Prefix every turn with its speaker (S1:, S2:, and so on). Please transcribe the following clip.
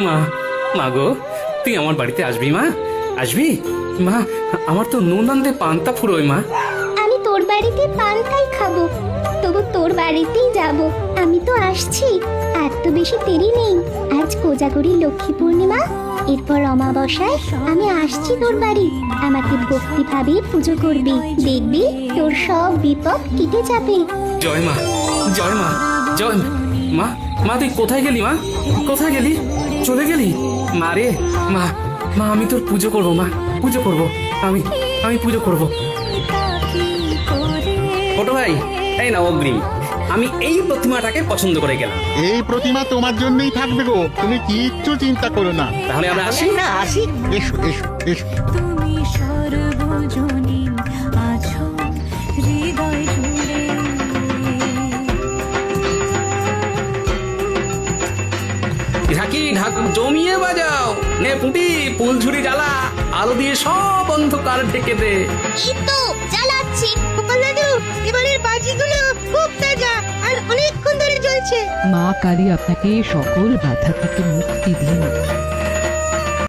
S1: মা, মা গো, তুই আমার বাড়িতে আসবি মা? আসবি মা? আমার তো নুন আনতে পান্তা ফুরোয় মা।
S2: আমি তোর বাড়িতে পান্তাই খাবো, তবু তোর বাড়িতেই যাব। আমি তো আসছি, আর তো বেশি দেরি নেই। আজ কোজাগরি লক্ষ্মী পূর্ণিমা, এরপর অমাবস্যায় আমি আসছি তোর বাড়ি। আমাকে ভক্তিভাবে পুজো করবি, দেখবি তোর সব বিপদ কেটে যাবে।
S1: জয় মা, জয় মা, জয় মা। মা তুই কোথায় গেলি মা? কোথায় গেলি? চলে গেলি? মা রে, মা, মা আমি তোর পুজো করবো মা, পুজো করবো। আমি আমি পুজো করবো।
S3: ছোট ভাই, এই না অগ্রিম। আমি এই প্রতিমাটাকে পছন্দ করে গেলাম।
S4: এই প্রতিমা তোমার জন্যই থাকবে গো, তুমি কিচ্ছু চিন্তা করো না।
S3: তাহলে আমরা আসি।
S4: এসো এসো এসো।
S5: তুমি সর্বজনীন আছো হৃদয় জুড়ে।
S3: ঢাকি ঢাক জমিয়ে বাজাও, নে পুটি ফুলঝুরি জ্বালা, আলো দিয়ে সব অন্ধকার ঢেকে দে।
S2: এই তো জ্বালাচ্ছি দাদু, এবারের বাজিগুলো খুব তাজা আর অনেকক্ষণ ধরে জ্বলছে।
S6: মা কালী আপনাকে সকল বাধা থেকে মুক্তি দিন।